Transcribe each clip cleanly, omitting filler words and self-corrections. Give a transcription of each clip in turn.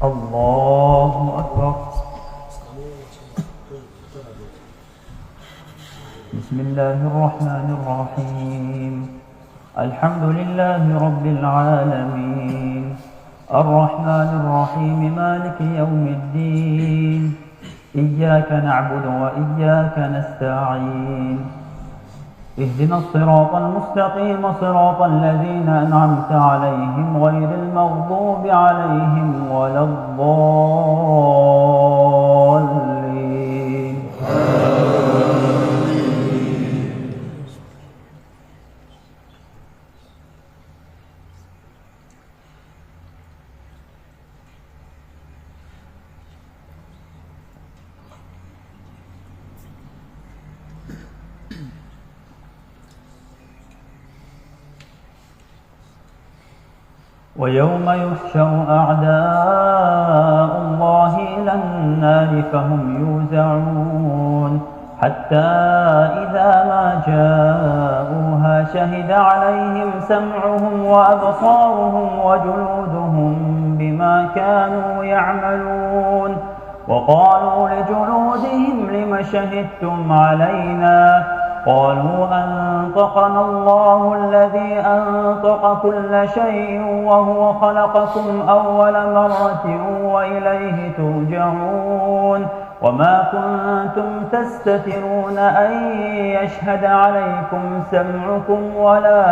الله أكبر. بسم الله الرحمن الرحيم. الحمد لله رب العالمين، الرحمن الرحيم، مالك يوم الدين، إياك نعبد وإياك نستعين، اهدنا الصراط المستقيم صراط الذين أنعمت عليهم غير المغضوب عليهم ولا الضالين. ويوم يحشر أعداء الله إلى النار فهم يوزعون حتى إذا ما جاءوها شهد عليهم سمعهم وأبصارهم وجلودهم بما كانوا يعملون. وقالوا لجلودهم لم شهدتم علينا؟ قالوا أنطقنا الله الذي أنطق كل شيء وهو خلقكم أول مرة وإليه ترجعون. وما كنتم تستترون أن يشهد عليكم سمعكم ولا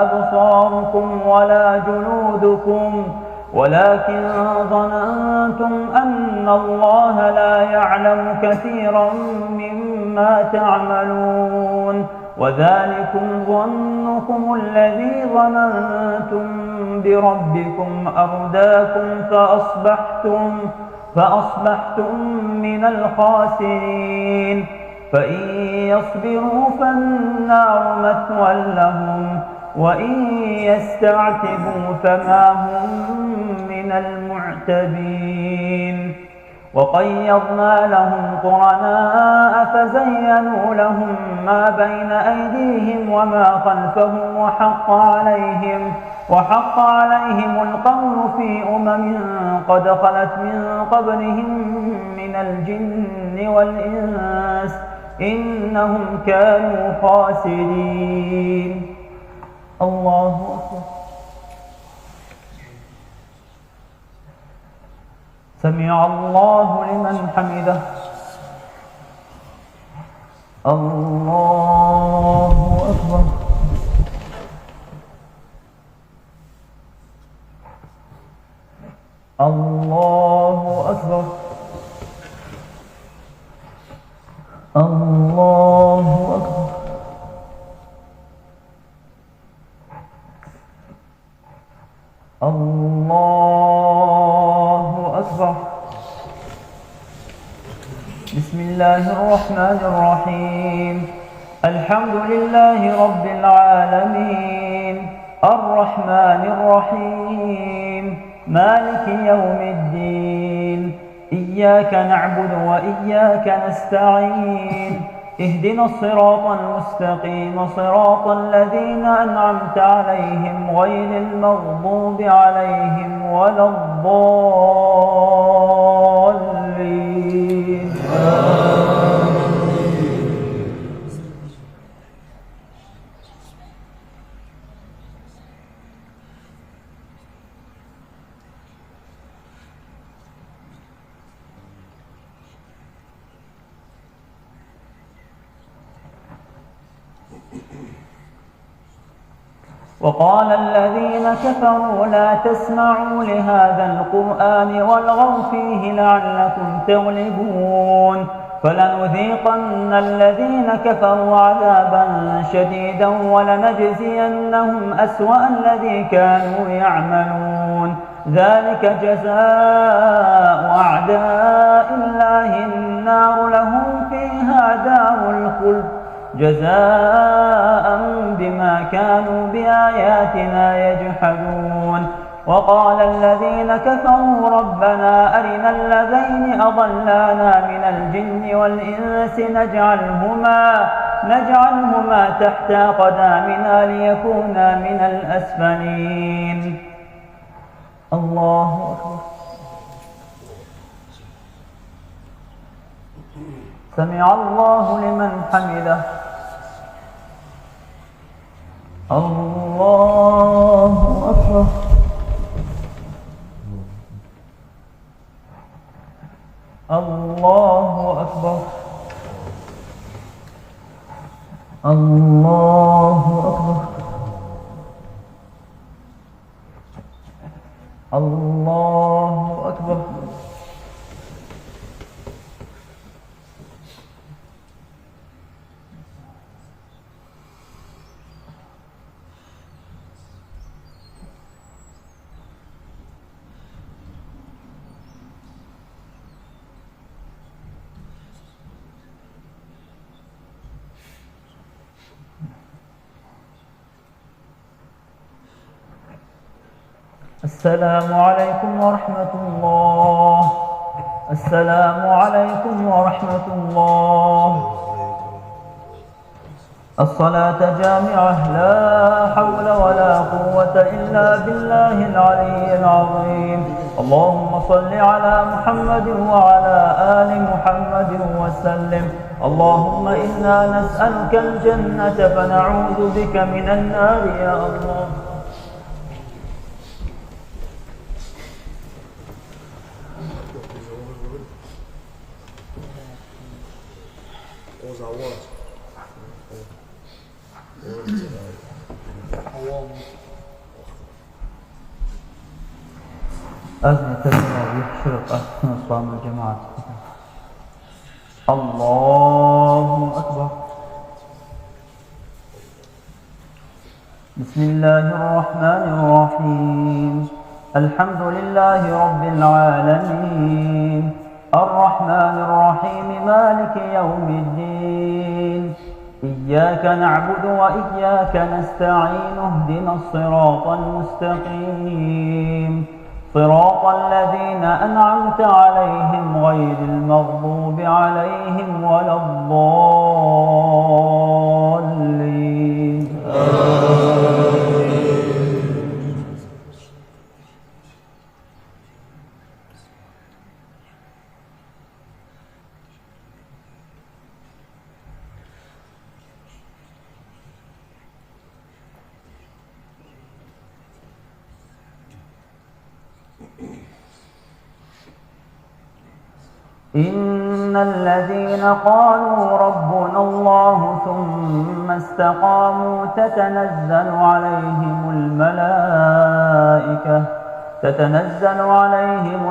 أبصاركم ولا جلودكم ولكن ظننتم أن الله لا يعلم كثيرا مما تعملون. وذلكم ظنكم الذي ظننتم بربكم أرداكم فأصبحتم من الخاسرين. فإن يصبروا فالنار مثوى لهم وإن يستعتبوا فما هم من المعتبين. وقيضنا لهم قرناء فزينوا لهم ما بين أيديهم وما خلفهم وحق عليهم القول في قد خلت من قبلهم من الجن والإنس إنهم كانوا خاسرين. الله أكبر. سمع الله لمن حمده. الله أكبر. الله أكبر. الله أكبر. الله أكبر. بسم الله الرحمن الرحيم. الحمد لله رب العالمين، الرحمن الرحيم، مالك يوم الدين، إياك نعبد وإياك نستعين، اهدنا الصراط المستقيم صراط الذين أنعمت عليهم غير المغضوب عليهم ولا الضالين. وقال الذين كفروا لا تسمعوا لهذا القرآن والغوا فيه لعلكم تغلبون. فلنذيقن الذين كفروا عذابا شديدا ولنجزينهم أسوأ الذي كانوا يعملون. ذلك جزاء أعداء الله النار لهم فيها دار الخلد جزاء بما كانوا بآياتنا يجحدون. وقال الذين كفروا ربنا أرنا الذين أضلانا من الجن والإنس نجعلهما تحت أقدامنا ليكونا من الأسفلين. الله أكبر. سمع الله لمن حمده. الله أكبر. الله أكبر. الله أكبر. الله أكبر. السلام عليكم ورحمة الله. السلام عليكم ورحمة الله. الصلاة جامعة، لا حول ولا قوة إلا بالله العلي العظيم. اللهم صل على محمد وعلى آل محمد وسلم. اللهم إنا نسألك الجنة فنعوذ بك من النار يا الله. أذن التراويح شرق أحسن صام الجماعة. الله أكبر. بسم الله الرحمن الرحيم. الحمد لله رب العالمين، الرحمن الرحيم، مالك يوم الدين. إياك نعبد وإياك نستعين، اهدنا الصراط المستقيم، صراط الذين أنعمت عليهم غير المغضوب عليهم ولا الضالين. إن الذين قالوا ربنا الله ثم استقاموا تتنزل عليهم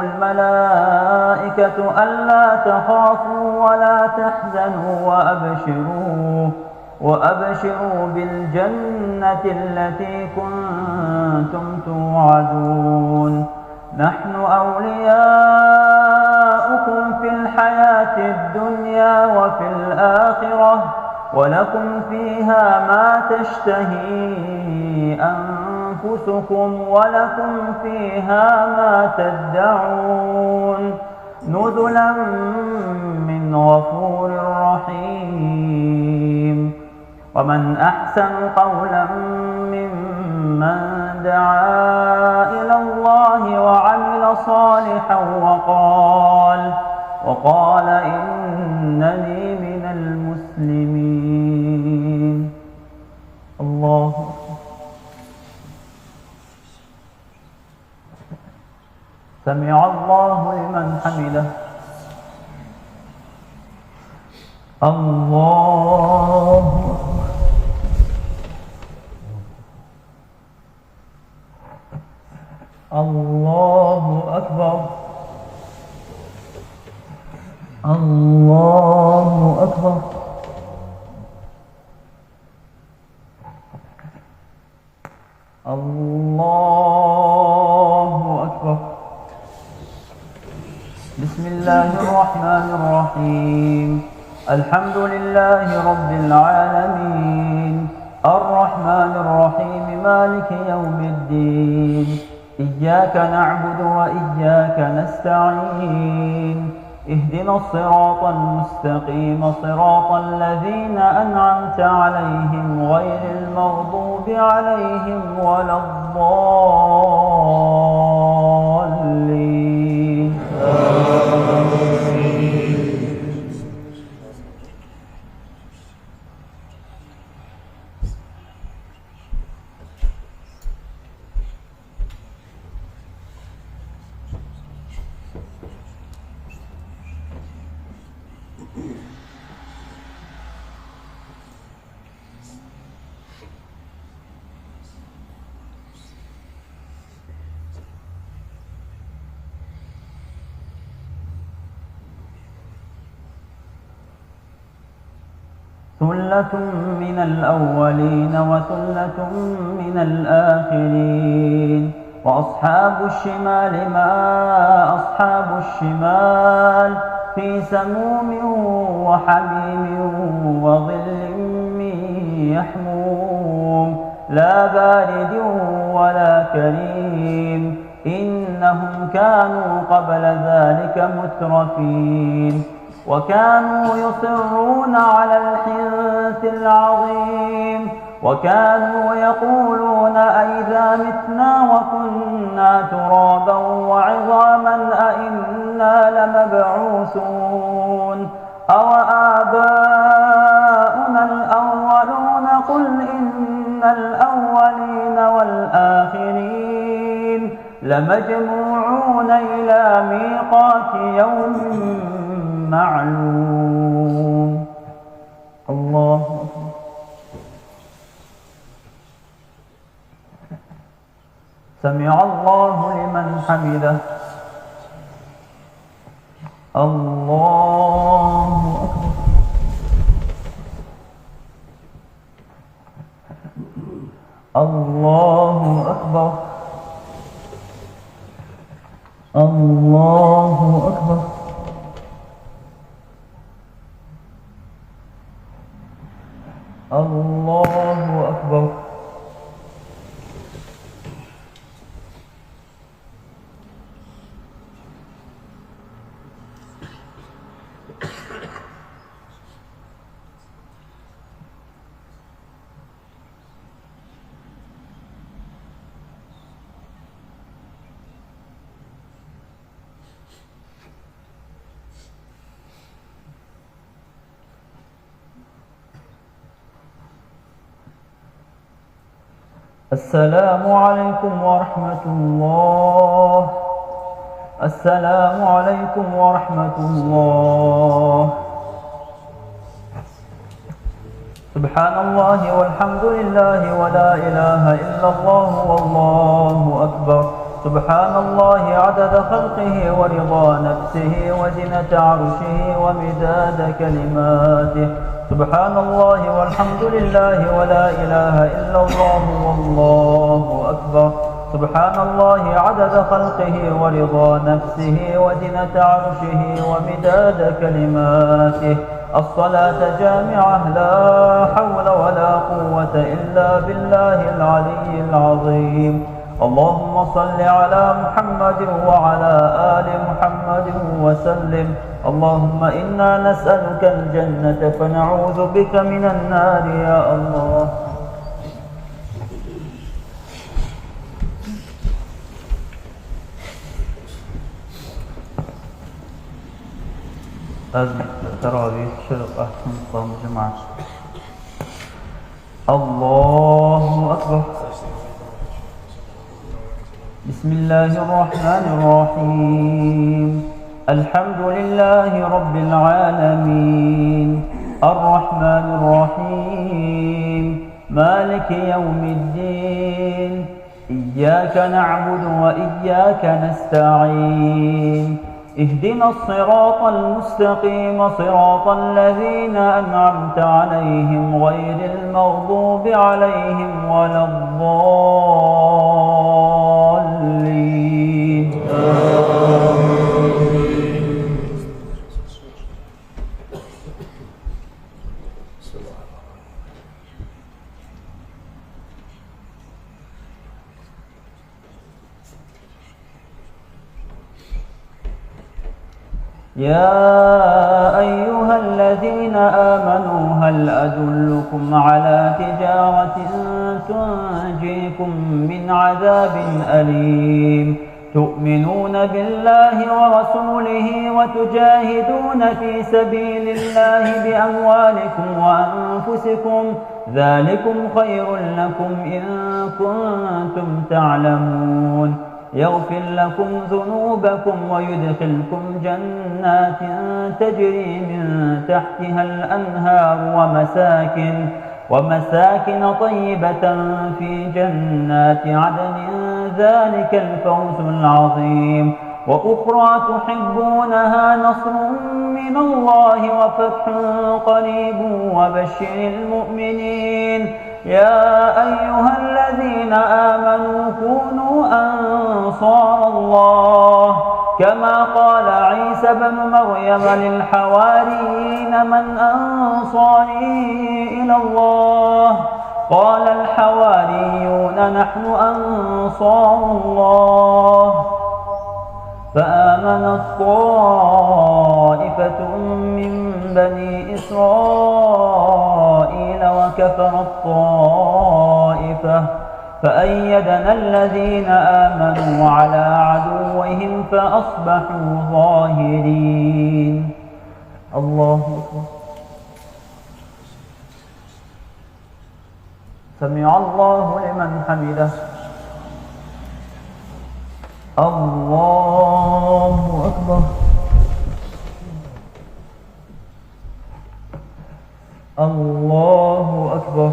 الملائكة ألا تخافوا ولا تحزنوا وأبشروا بالجنة التي كنتم توعدون. نحن أولياؤكم في الحياة الدنيا وفي الآخرة، ولكم فيها ما تشتهي أنفسكم ولكم فيها ما تدعون، نزلا من غفور رحيم. ومن أحسن قولا ممن دعا إلى الله وعمل صالحا وقال إنني من المسلمين. الله سمع الله لمن حمده. الله الله أكبر. الله أكبر. الله أكبر. بسم الله الرحمن الرحيم. الحمد لله رب العالمين، الرحمن الرحيم، مالك يوم الدين. إياك نعبد وإياك نستعين، اهدنا الصراط المستقيم، صراط الذين أنعمت عليهم غير المغضوب عليهم ولا الضالين. ثلة من الأولين وثلة من الآخرين. وأصحاب الشمال ما أصحاب الشمال في سموم وحميم وظل من يحموم لا بارد ولا كريم إنهم كانوا قبل ذلك مترفين وكانوا يصرون على الحنث العظيم وكانوا يقولون أئذا متنا وكنا ترابا وعظاما أئنا لمبعوثون أو آباؤنا الأولون قل إن الأولين والآخرين لمجموعون إلى ميقات يوم معلوم. الله أكبر. سمع الله لمن حمده. الله أكبر. الله أكبر. الله أكبر. الله أكبر. السلام عليكم ورحمة الله. السلام عليكم ورحمة الله. سبحان الله والحمد لله ولا إله إلا الله والله أكبر. سبحان الله عدد خلقه ورضا نفسه وزنة عرشه ومداد كلماته. سبحان الله والحمد لله ولا إله إلا الله والله أكبر. سبحان الله عدد خلقه ورضا نفسه وزنة عرشه ومداد كلماته. الصلاة جامعة لا حول ولا قوة إلا بالله العلي العظيم. اللهم صل على محمد وعلى آل محمد وسلم. اللهم إنا نسألك الجنة فنعوذ بك من النار يا الله. لازم التراويح شرق أحسن صوم جماعة. الله أكبر. بسم الله الرحمن الرحيم. الحمد لله رب العالمين الرحمن الرحيم مالك يوم الدين إياك نعبد وإياك نستعين اهدنا الصراط المستقيم صراط الذين أنعمت عليهم غير المغضوب عليهم ولا الضالين. يا أيها الذين آمنوا هل أدلكم على تجارة تنجيكم من عذاب أليم تؤمنون بالله ورسوله وتجاهدون في سبيل الله بأموالكم وأنفسكم ذلكم خير لكم إن كنتم تعلمون. يغفر لكم ذنوبكم ويدخلكم جنات تجري من تحتها الأنهار ومساكن طيبة في جنات عدن، ذلك الفوز العظيم. وأخرى تحبونها، نصر من الله وفتح قريب وبشر المؤمنين. يا أيها الذين آمنوا كونوا أنصار الله كما قال عيسى بن مريم للحواريين من أنصاري إلى الله؟ قال الحواريون نحن أنصار الله. فآمنت طائفة من بني إسرائيل وكفرت طائفة فأيدنا الذين آمنوا على عدوهم فأصبحوا ظاهرين. الله أكبر. سمع الله لمن حمده. الله أكبر. الله أكبر.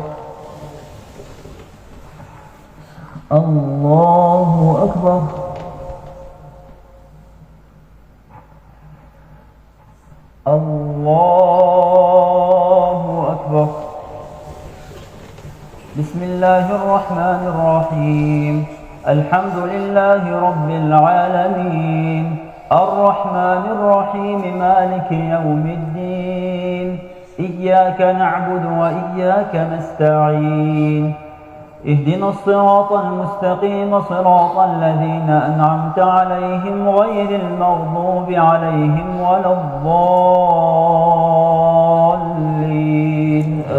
الله أكبر. الله أكبر. بسم الله الرحمن الرحيم. الحمد لله رب العالمين، الرحمن الرحيم، مالك يوم الدين. إياك نعبد وإياك نستعين. اهدنا الصراط المستقيم، صراط الذين أنعمت عليهم غير المغضوب عليهم ولا الضالين. آمين.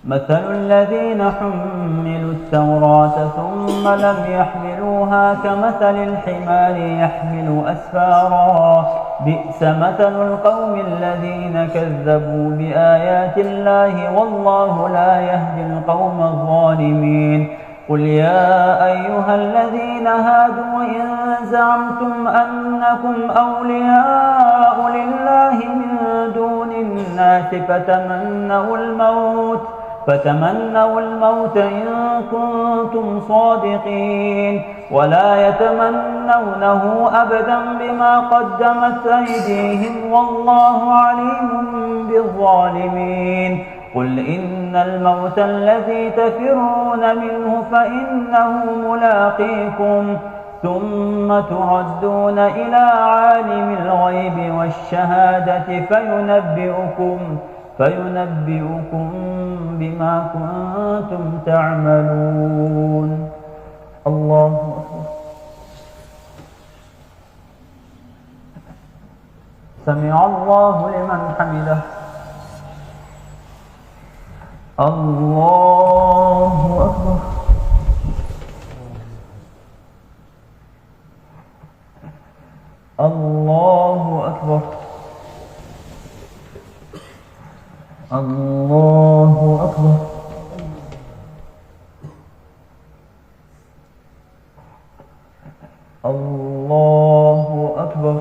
مثل الذين حملوا التوراة ثم لم يحملوها كمثل الحمار يحمل أسفارا، بئس مثل القوم الذين كذبوا بآيات الله، والله لا يهدي القوم الظالمين. قل يا أيها الذين هادوا إن زعمتم أنكم أولياء لله من دون الناس فتمنوا الموت إن كنتم صادقين، ولا يتمنونه أبدا بما قدمت أيديهم، والله عليم بالظالمين. قل إن الموت الذي تفرون منه فإنه ملاقيكم، ثم تردون إلى عالم الغيب والشهادة فينبئكم بما كنتم تعملون. الله أكبر. سمع الله لمن حمده. الله أكبر. الله أكبر. الله أكبر. الله أكبر.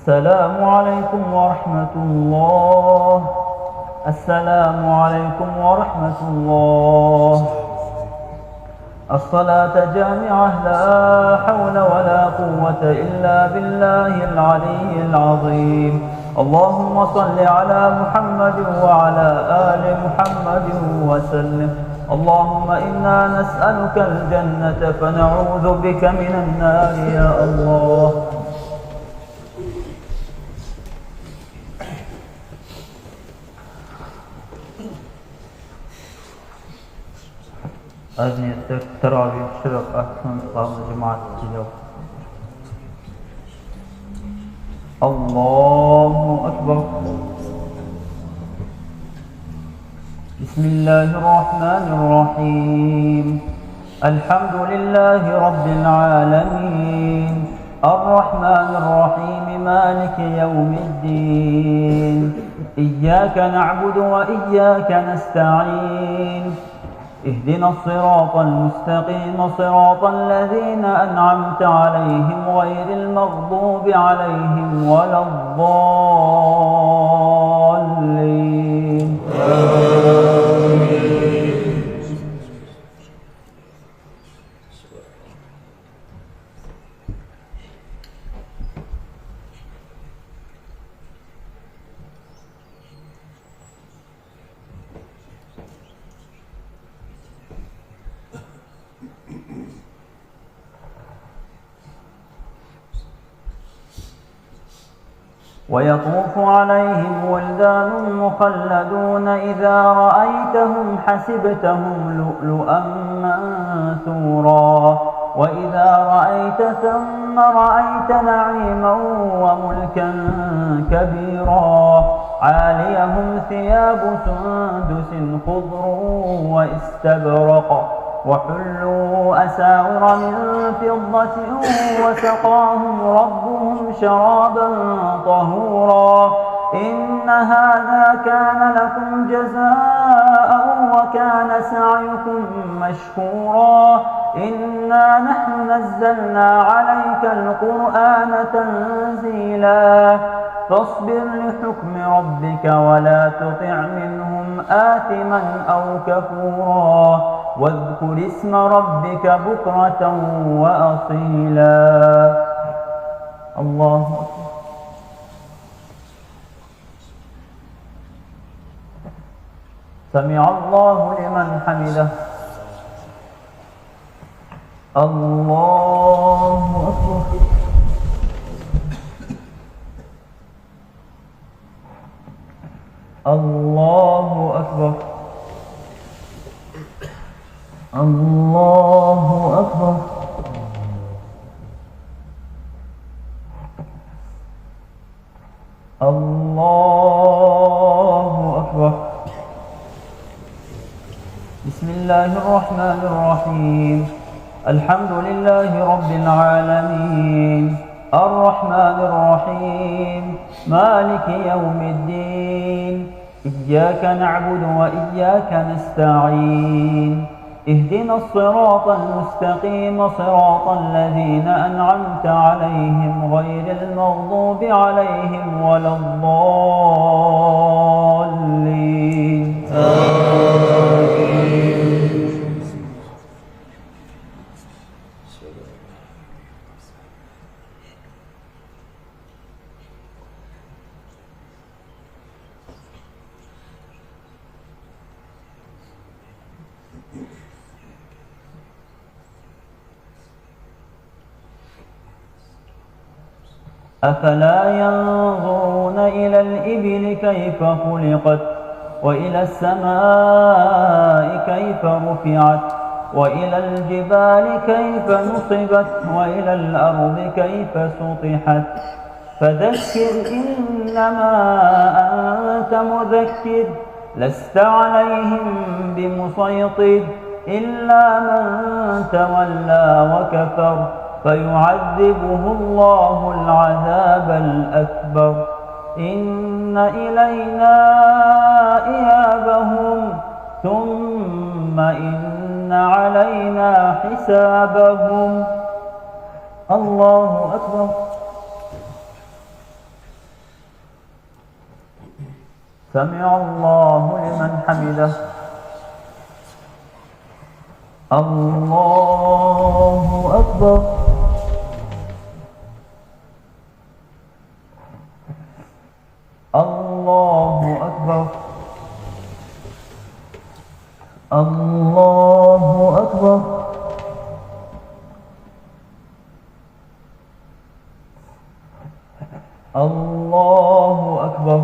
السلام عليكم ورحمة الله. السلام عليكم ورحمة الله. الصلاة جامعة، لا حول ولا قوة إلا بالله العلي العظيم. اللهم صل على محمد وعلى آل محمد وسلم. اللهم إنا نسألك الجنة فنعوذ بك من النار يا الله. Az niyetler teravih şirek ahsan kâmı cemaat ile Allahu Ekber. Bismillahirrahmanirrahim. Elhamdülillahi Rabbil alemin. Errahmanirrahim. Maliki yevmiddin. İyyâke na'budu ve iyyâke nesta'in. اهدنا الصراط المستقيم صراط الذين أنعمت عليهم غير المغضوب عليهم ولا الضالين ويطوف عليهم ولدان مخلدون إذا رأيتهم حسبتهم لؤلؤا منثورا وإذا رأيت ثم رأيت نعيما وملكا كبيرا عاليهم ثياب سندس خضر واستبرق وحلوا أساور من فضة وسقاهم ربهم شرابا طهورا إن هذا كان لكم جزاء وكان سعيكم مشكورا إنا نحن نزلنا عليك القرآن تنزيلا فاصبر لحكم ربك ولا تطع منهم آثما أو كفورا واذكر اسم ربك بكرة وأصيلا الله أكبر سمع الله لمن حمده الله أكبر الله أكبر الله أكبر الله أكبر بسم الله الرحمن الرحيم الحمد لله رب العالمين الرحمن الرحيم مالك يوم الدين إياك نعبد وإياك نستعين اهدنا الصراط المستقيم صراط الذين أنعمت عليهم غير المغضوب عليهم ولا الضالين أفلا ينظرون إلى الإبل كيف خلقت وإلى السماء كيف رفعت وإلى الجبال كيف نصبت وإلى الأرض كيف سطحت فذكر إنما أنت مذكر لست عليهم بمسيطر إلا من تولى وكفر فيعذبه الله العذاب الأكبر إن إلينا إيابهم ثم إن علينا حسابهم الله أكبر سمع الله لمن حمده الله أكبر الله أكبر الله أكبر الله أكبر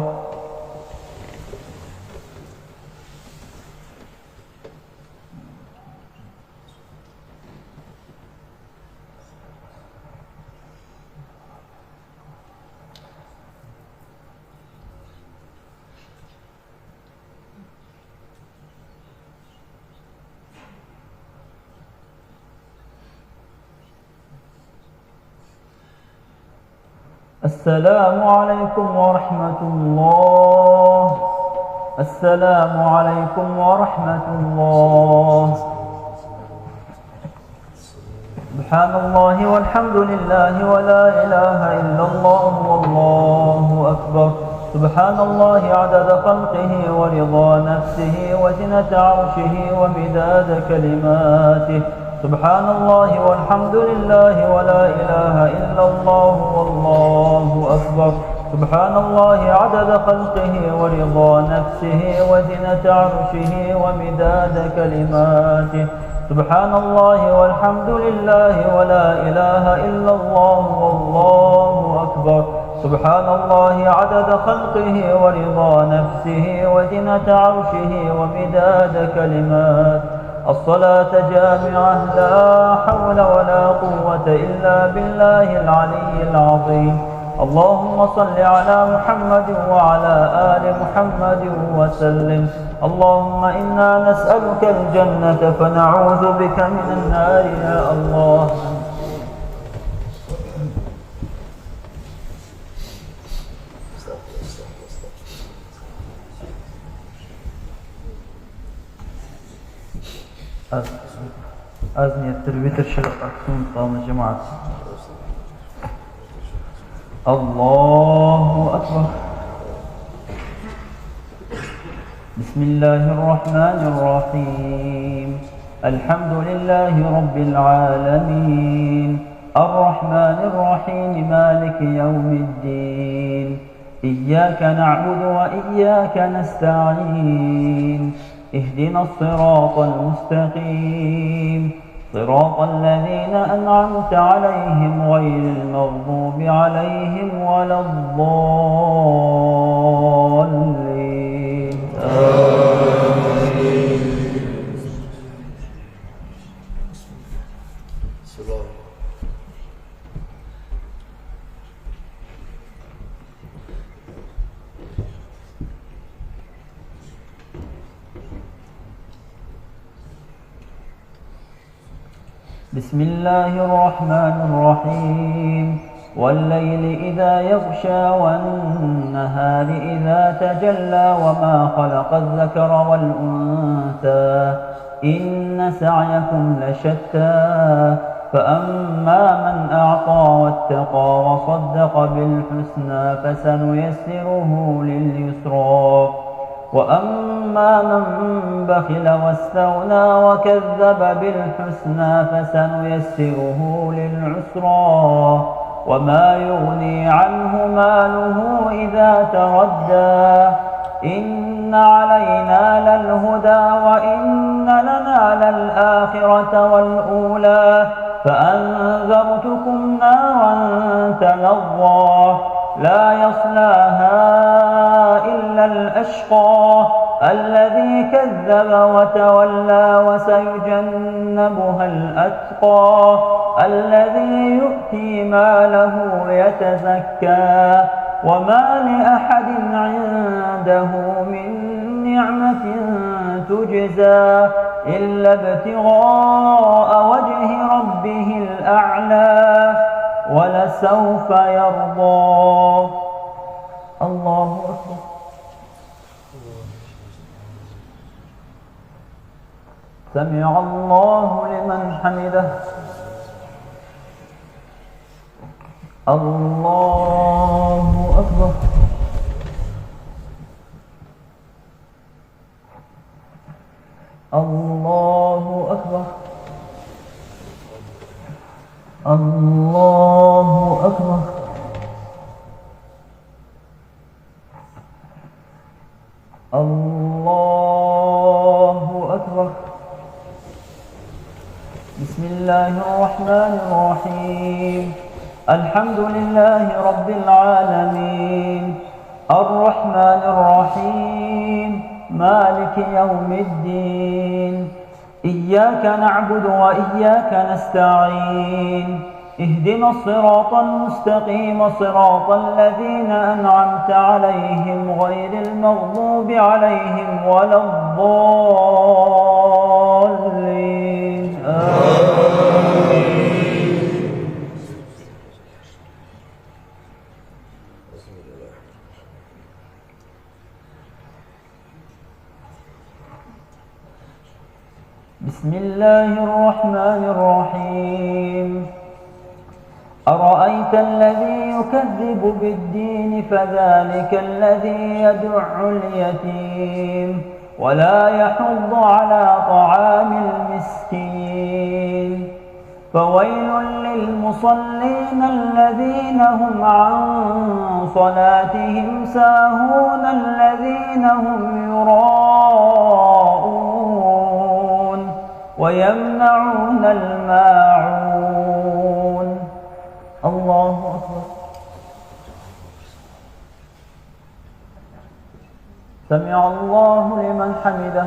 السلام عليكم ورحمة الله. السلام عليكم ورحمة الله. سبحان الله والحمد لله ولا إله إلا الله والله أكبر. سبحان الله عدد خلقه ورضا نفسه وزنة عرشه ومداد كلماته. سبحان الله والحمد لله ولا إله إلا الله والله أكبر. سبحان الله عدد خلقه ورضا نفسه وزنة عرشه ومداد كلماته. سبحان الله والحمد لله ولا إله إلا الله والله أكبر. سبحان الله عدد خلقه ورضا نفسه وزنة عرشه ومداد كلماته. الصلاة جامعة لا حول ولا قوة إلا بالله العلي العظيم. اللهم صل على محمد وعلى آل محمد وسلم. اللهم إنا نسألك الجنة فنعوذ بك من النار يا الله. أزني التربية الشرق أكسون طام جماعة. الله أكبر. بسم الله الرحمن الرحيم. الحمد لله رب العالمين الرحمن الرحيم مالك يوم الدين. إياك نعبد وإياك نستعين. اهدنا الصراط المستقيم صراط الذين أنعمت عليهم غير المغضوب عليهم ولا الضالين. آمين. بسم الله الرحمن الرحيم. والليل إذا يغشى والنهار إذا تجلى وما خلق الذكر والأنثى إن سعيكم لشتى. فأما من أعطى واتقى وصدق بالحسنى فسنيسره لليسرى. وأما من بخل واستغنى وكذب بالحسنى فسنيسره للعسرى. وما يغني عنه ماله إذا تردى. إن علينا للهدى وإن لنا للآخرة والأولى. فأنذرتكم نارا تلظى لا يصلاها إلا الأشقى الذي كذب وتولى. وسيجنبها الأتقى الذي يؤتي ماله يتزكى. وما لأحد عنده من نعمة تجزى إلا ابتغاء وجه ربه الأعلى ولسوف يرضى. الله أكبر. سمع الله لمن حمده. الله أكبر. الله أكبر. الله أكبر. الله أكبر. بسم الله الرحمن الرحيم. الحمد لله رب العالمين الرحمن الرحيم مالك يوم الدين. إياك نعبد وإياك نستعين. اهدنا الصراط المستقيم صراط الذين أنعمت عليهم غير المغضوب عليهم ولا الضالين. آمين. بسم الله الرحمن الرحيم أرأيت الذي يكذب بالدين فذلك الذي يدع اليتيم ولا يحض على طعام المسكين فويل للمصلين الذين هم عن صلاتهم ساهون الذين هم يراءون ويمنعون الماعون. الله أكبر. سمع الله لمن حمده.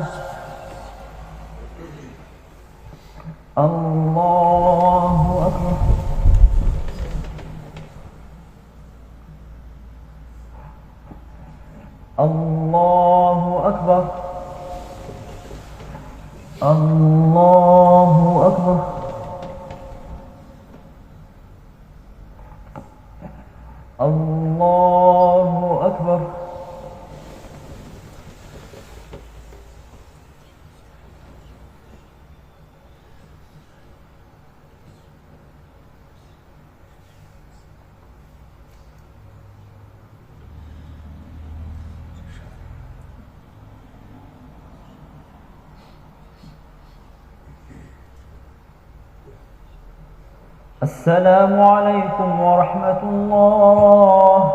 الله أكبر. الله أكبر. الله أكبر. الله أكبر. السلام عليكم ورحمة الله.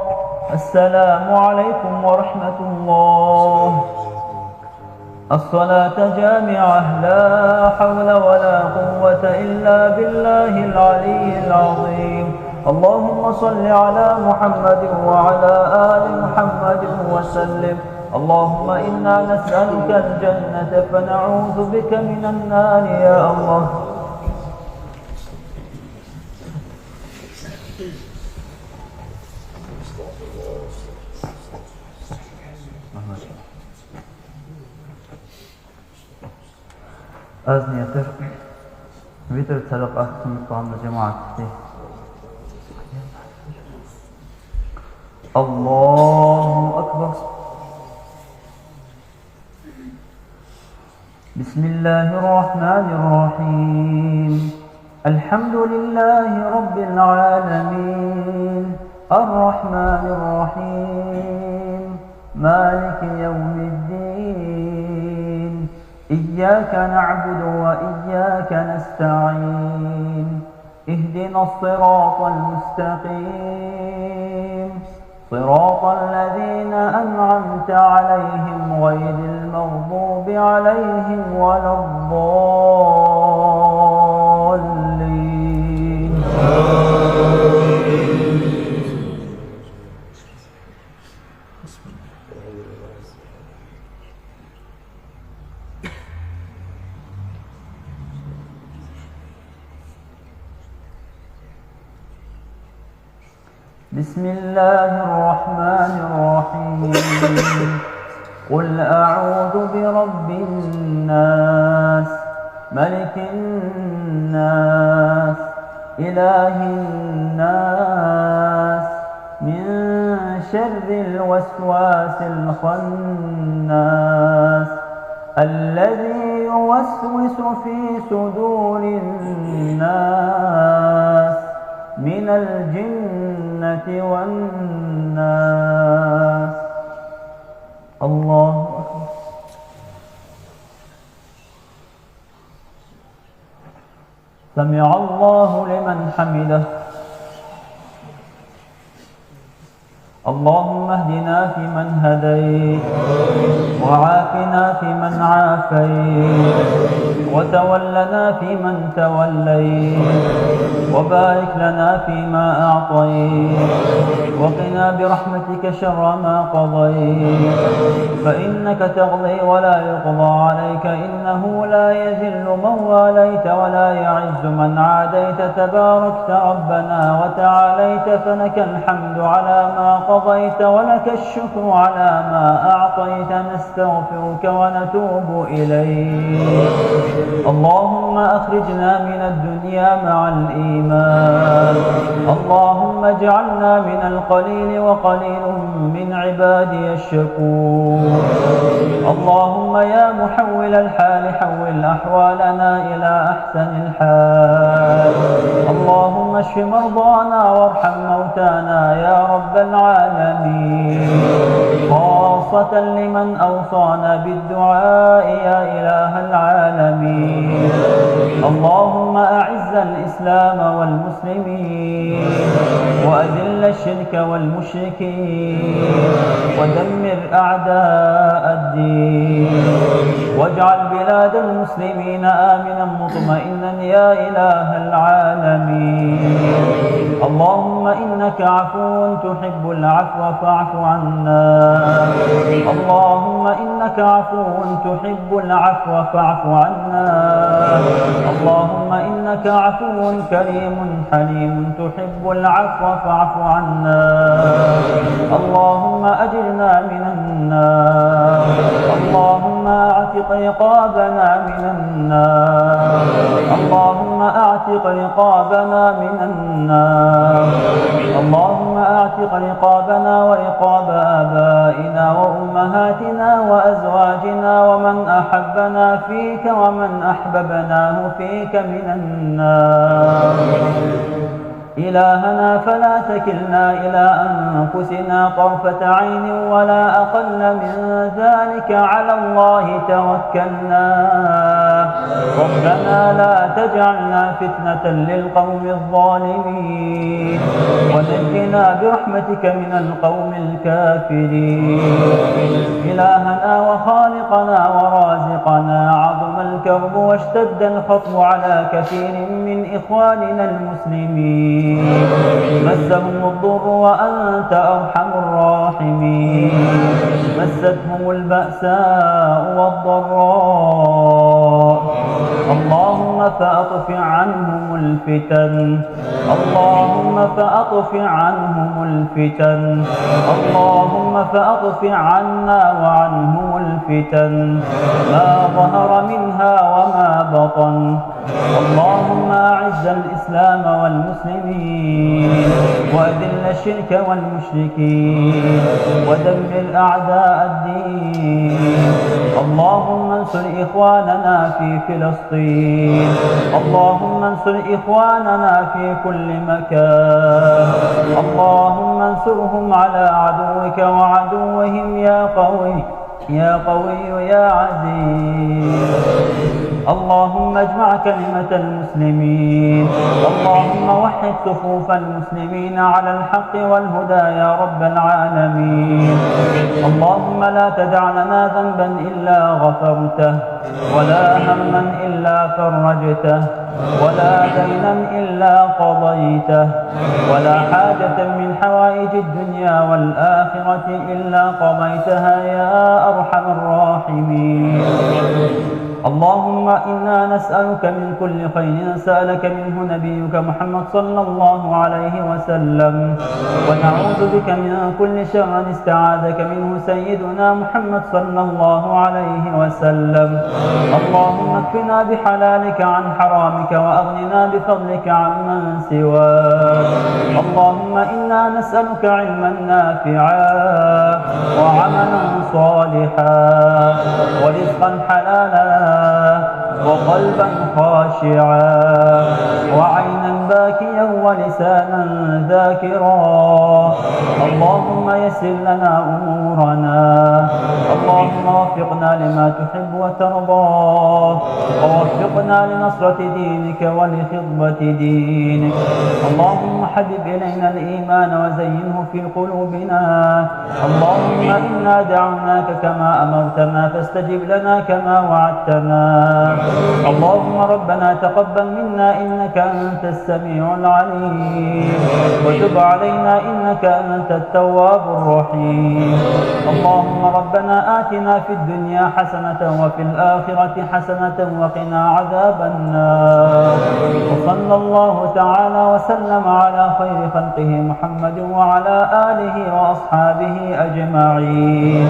السلام عليكم ورحمة الله. الصلاة جامعة لا حول ولا قوة إلا بالله العلي العظيم. اللهم صل على محمد وعلى آل محمد وسلم. اللهم إنا نسألك الجنة فنعوذ بك من النار يا الله. Az niyettir. Vitr sadaqah sunnatlarında cemaattir. Allahu Akbar. Bismillahirrahmanirrahim. Elhamdülillahi Rabbil alemin. Errahmanirrahim. Maliki yevmiddin. إياك نعبد وإياك نستعين اهدنا الصراط المستقيم صراط الذين أنعمت عليهم غير المغضوب عليهم ولا الضالين. بسم الله الرحمن الرحيم قل أعوذ برب الناس ملك الناس إله الناس من شر الوسواس الخناس الذي يوسوس في صدور الناس من الجنة والناس. الله أكبر. سمع الله لمن حمده. اللهم اهدنا فيمن هديت وعافنا فيمن عافيت وتولنا فيمن توليت وبارك لنا فيما أعطيت وقنا برحمتك شر ما قضيت فإنك تقضي ولا يقضى عليك إنه لا يذل من واليت ولا يعز من عاديت تباركت ربنا وتعاليت فلك الحمد على ما قضيت قضيت ولك الشكر على ما أعطيت، نستغفرك ونتوب إليك. اللهم أخرجنا من الدنيا مع الإيمان، اللهم اجعلنا من القليل وقليل من عبادي الشكور. اللهم يا محول الحال حول أحوالنا إلى أحسن الحال. اللهم اشف مرضانا وارحم موتانا يا رب العالمين، خاصة لمن أوصانا بالدعاء يا إله العالمين. اللهم أعز الإسلام والمسلمين، وأذل الشرك والمشركين، ودمر أعداء الدين، واجعل بلاد المسلمين آمنا مطمئنا يا إله العالمين. اللهم إنك عفو تحب العفو فاعف عنا. اللهم إنك عفو تحب العفو فاعف عنا. اللهم إنك عفو كريم حليم تحب العفو فاعف عنا. اللهم أجرنا من النار. اللهم أعتق رقابنا من النار. اللهم أعتق رقابنا من النار. اللهم أعتق رقابنا ورقاب آبائنا وأمهاتنا وأزواجنا ومن أحبنا فيك ومن أحببناه فيك من النار. إلهنا فلا تكلنا إلى أنفسنا طرفة عين ولا أقل من ذلك، على الله توكلنا. ربنا لا تجعلنا فتنة للقوم الظالمين، ونجنا برحمتك من القوم الكافرين. إلهنا وخالقنا ورازقنا، عظم الكرب واشتد الخطب على كثير من إخواننا المسلمين، مسهم الضر وأنت أرحم الراحمين، مستهم البأساء والضراء. اللهم فأطفئ عنهم الفتن. اللهم فأطفئ عنهم الفتن. اللهم فأطفئ عنا وعنهم الفتن، ما ظهر منها وما بطن. اللهم أعز الإسلام والمسلمين، وأذل الشرك والمشركين، ودمر أعداء الدين. اللهم انصر إخواننا في فلسطين. اللهم انصر إخواننا في كل مكان. اللهم انصرهم على عدوك وعدوهم يا قوي يا قوي يا عزيز. اللهم اجمع كلمة المسلمين. اللهم وحد صفوف المسلمين على الحق والهدى يا رب العالمين. اللهم لا تدع لنا ذنبا إلا غفرته، ولا هما إلا فرجته، ولا دينا إلا قضيته، ولا حاجة من حوائج الدنيا والآخرة إلا قضيتها يا أرحم الراحمين. اللهم إنا نسألك من كل خير سألك منه نبيك محمد صلى الله عليه وسلم، ونعوذ بك من كل شر استعاذك منه سيدنا محمد صلى الله عليه وسلم. اللهم اكفنا بحلالك عن حرامك، وأغننا بفضلك عمن سواك. اللهم إنا نسألك علما نافعا، وعملا صالحا، ورزقا حلالا، وقلبا خاشعا، وعينا باكيا، ولسانا ذاكرا. اللهم يسر لنا أمورنا. اللهم وفقنا لما تحب وترضى، ووفقنا لنصرة دينك ولخدمة دينك. اللهم حبب إلينا الإيمان وزينه في قلوبنا. اللهم إنا دعوناك كما أمرتنا، فاستجب لنا كما وعدتنا. اللهم ربنا تقبل منا إنك أنت السميع العليم، وتب علينا إنك أنت التواب الرحيم. اللهم ربنا آتنا في الدنيا حسنة وفي الآخرة حسنة وقنا عذاب النار. وصلى الله تعالى وسلم على خير خلقه محمد وعلى آله وأصحابه أجمعين.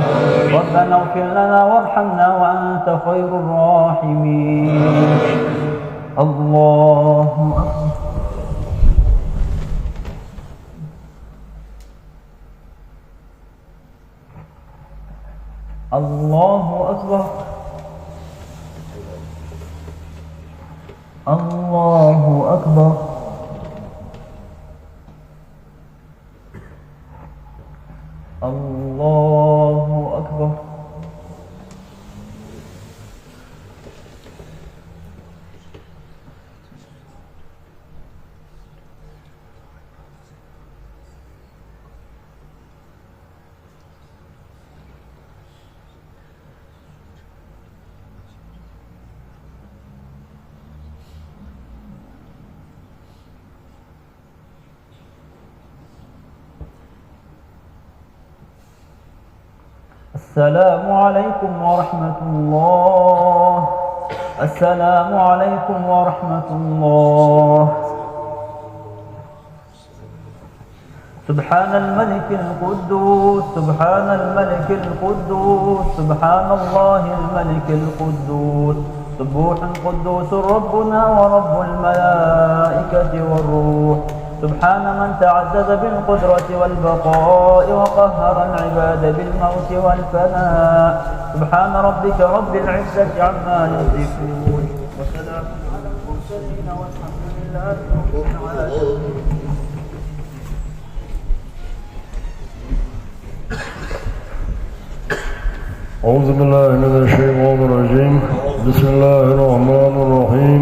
ربنا اغفر لنا وارحمنا وأنت خير الراحمين. الله أكبر. الله أكبر. الله أكبر. الله أكبر. السلام عليكم ورحمة الله. السلام عليكم ورحمة الله. سبحان الملك القدوس سبحان الملك القدوس سبحان الله الملك القدوس سبوح قدوس ربنا ورب الملائكة والروح. سبحان من تعزز بالقدرة والبقاء وقهر العباد بالموت والفناء. سبحان ربك رب العزة عما يصفون وسلام على المرسلين والحمد لله رب العالمين. أعوذ بالله من الشيطان الرجيم. بسم الله الرحمن الرحيم.